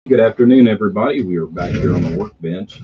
Good afternoon, everybody. We are back here on the workbench.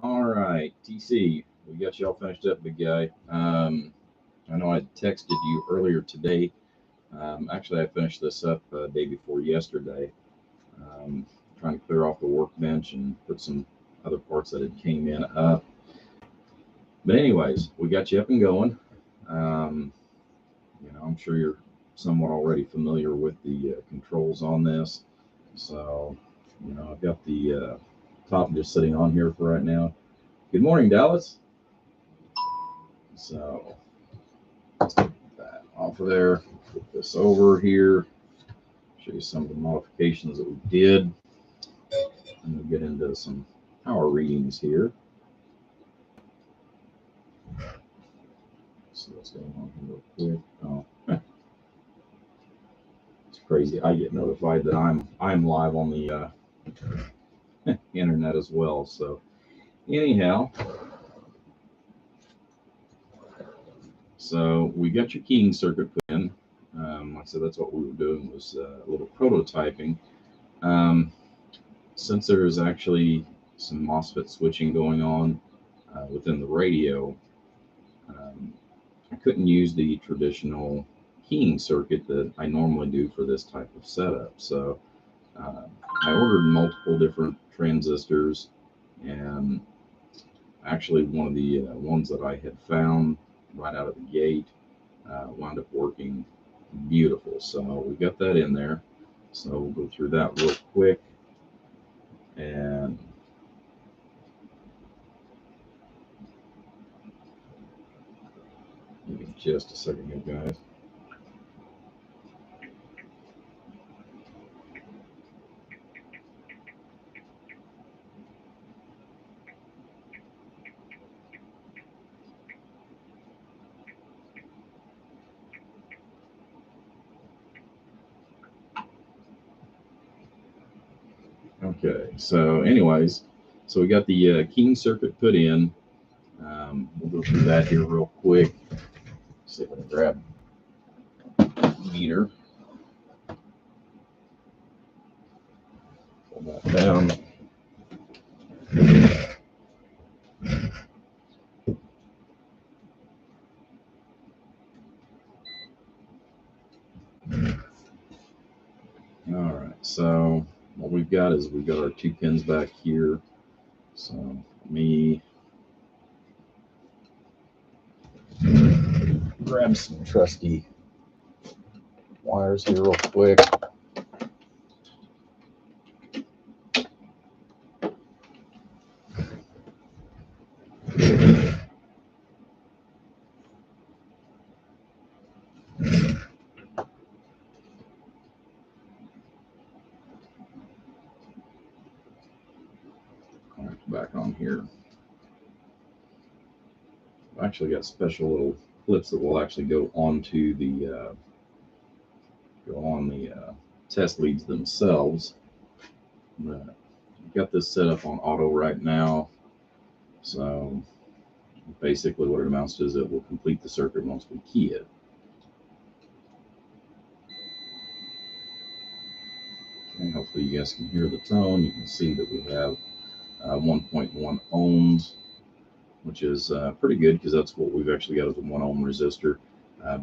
All right, TC, we got you all finished up, big guy. I know I texted you earlier today. Actually, I finished this up day before yesterday, trying to clear off the workbench and put some other parts that had came in up. But anyways, we got you up and going. I'm sure you're somewhat already familiar with the controls on this. So, I've got the top just sitting on here for right now. Good morning, Dallas. So, take that off of there. Put this over here. Show you some of the modifications that we did. And we'll get into some power readings here. See what's going on here real quick. Oh, it's crazy. I get notified that I'm live on the internet as well. So, anyhow. So we got your keying circuit put in. Like I said, that's what we were doing, was a little prototyping. Since there is actually some MOSFET switching going on within the radio, I couldn't use the traditional keying circuit that I normally do for this type of setup. So I ordered multiple different transistors, and actually one of the ones that I had found right out of the gate wound up working beautiful. So we got that in there. So we'll go through that real quick. And give me just a second here, guys. Okay, so anyways, so we got the keying circuit put in. We'll go through that here real quick. See if I can grab the meter. Pull that down. All right, so what we've got is we've got our two pins back here. So let me grab some trusty wires here real quick. Back on here. I've actually got special little clips that will actually go onto the test leads themselves. But I've got this set up on auto right now. So basically what it amounts to is it will complete the circuit once we key it. And hopefully you guys can hear the tone. You can see that we have 1.1 ohms, which is pretty good because that's what we've actually got as a 1 ohm resistor.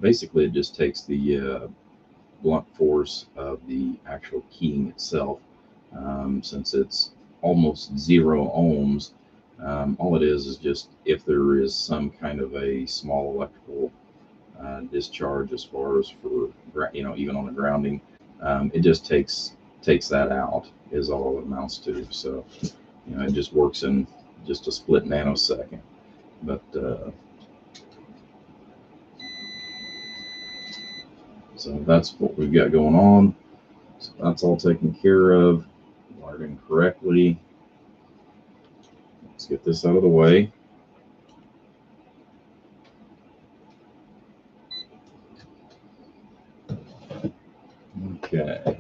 Basically, it just takes the blunt force of the actual keying itself. Since it's almost 0 ohms, all it is just if there is some kind of a small electrical discharge as far as for, even on the grounding, it just takes that out is all it amounts to. So, it just works in just a split nanosecond. But so that's what we've got going on. So that's all taken care of, wired in correctly. Let's get this out of the way. Okay.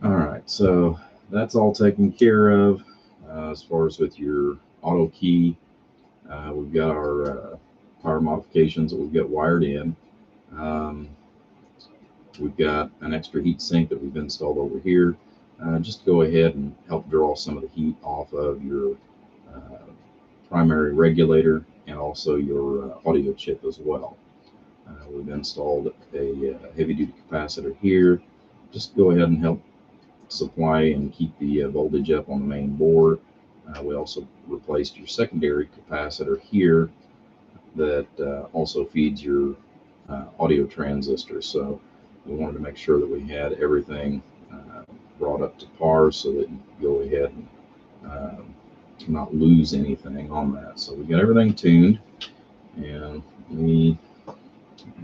All right, so that's all taken care of as far as with your auto key. We've got our power modifications that we've got wired in. We've got an extra heat sink that we've installed over here, just to go ahead and help draw some of the heat off of your primary regulator and also your audio chip as well. We've installed a heavy-duty capacitor here, just to go ahead and help supply and keep the voltage up on the main board. We also replaced your secondary capacitor here that also feeds your audio transistor. So we wanted to make sure that we had everything brought up to par so that you can go ahead and not lose anything on that. So we got everything tuned, and I'm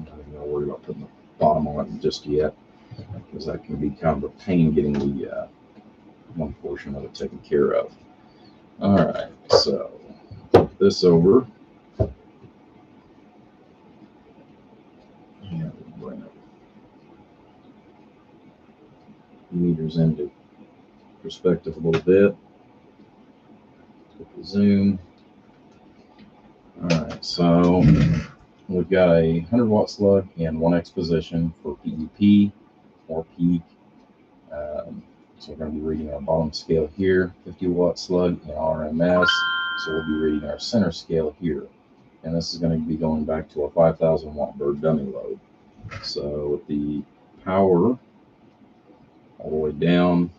not even gonna worry about putting the bottom on it just yet, because that can be kind of a pain getting the one portion of it taken care of. All right, so flip this over. And bring it meters into perspective a little bit. With the zoom. All right, so we've got a 100-watt slug and 1x position for PEP or peak. So we're going to be reading our bottom scale here, 50-watt slug in RMS. So we'll be reading our center scale here. And this is going to be going back to our 5,000-watt bird dummy load. So with the power all the way down,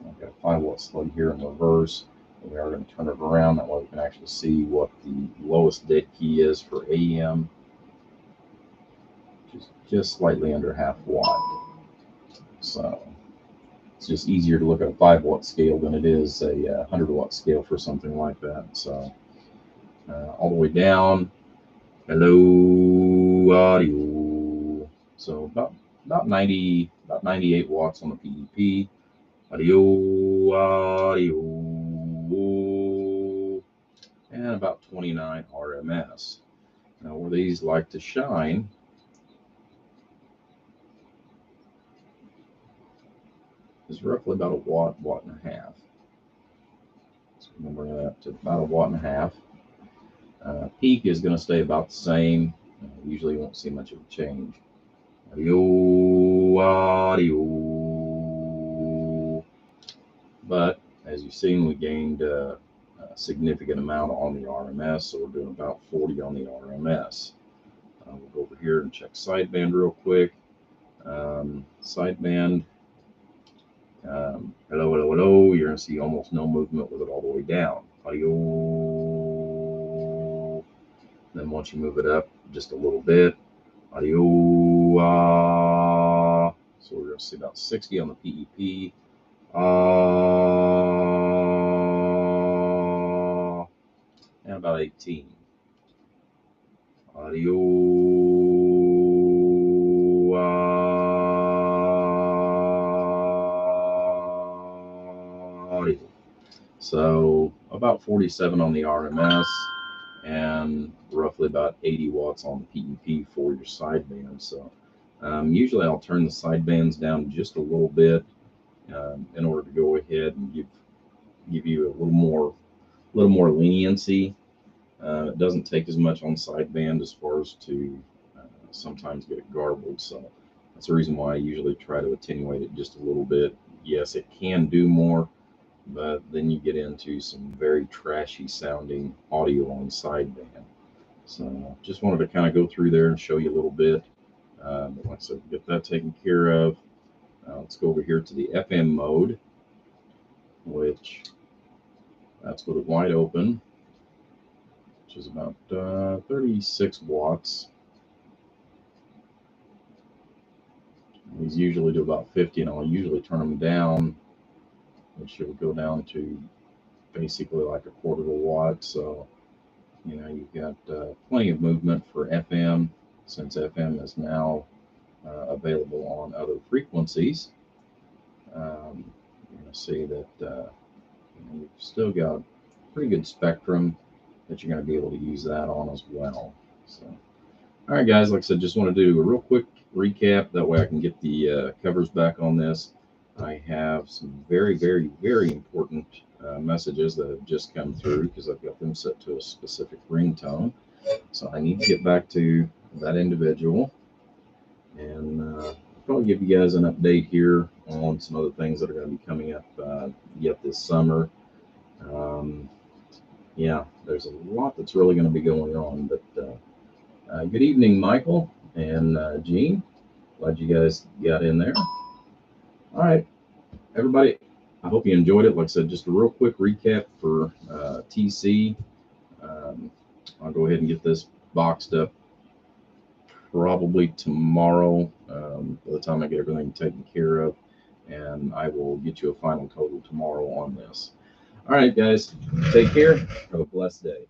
I've got a 5-watt slug here in reverse. We are going to turn it around, that way we can actually see what the lowest dead key is for AM, which is just slightly under half watt. So it's just easier to look at a 5-watt scale than it is a 100-watt scale for something like that. So all the way down, hello audio. So about 98 watts on the PEP. Audio, and about 29 RMS. Now, where these like to shine is roughly about a watt, watt and a half. So I'm going to bring that to about a watt and a half. Peak is going to stay about the same. Usually won't see much of a change. Audio. But as you've seen, we gained a significant amount on the RMS, so we're doing about 40 on the RMS. We'll go over here and check sideband real quick. Sideband, hello, hello, hello. You're going to see almost no movement with it all the way down. Audio. Then once you move it up just a little bit, audio. So we're going to see about 60 on the PEP. And about 18. Audio. Audio. So about 47 on the RMS and roughly about 80 watts on the PEP for your sideband. So usually I'll turn the sidebands down just a little bit in order to go ahead and give you a little more leniency. It doesn't take as much on sideband as far as to sometimes get it garbled. So that's the reason why I usually try to attenuate it just a little bit. Yes, it can do more, but then you get into some very trashy sounding audio on sideband. So just wanted to kind of go through there and show you a little bit. But like I said, get that taken care of. Let's go over here to the FM mode, which that's with it wide open, which is about 36 watts. These usually do about 50, and I'll usually turn them down, which will go down to basically like a quarter of a watt. So, you know, you've got plenty of movement for FM, since FM is now available on other frequencies. You're going to see that you've still got a pretty good spectrum that you're going to be able to use that on as well. So, all right, guys, like I said, just want to do a real quick recap. That way I can get the covers back on this. I have some very, very, very important messages that have just come through because I've got them set to a specific ringtone. So I need to get back to that individual and probably give you guys an update here on some other things that are going to be coming up yet this summer. Um, yeah, there's a lot that's really going to be going on. But good evening, Michael and Gene. Glad you guys got in there. All right, everybody. I hope you enjoyed it. Like I said, just a real quick recap for TC. Um, I'll go ahead and get this boxed up probably tomorrow by the time I get everything taken care of, and I will get you a final total tomorrow on this. All right, guys, take care. Have a blessed day.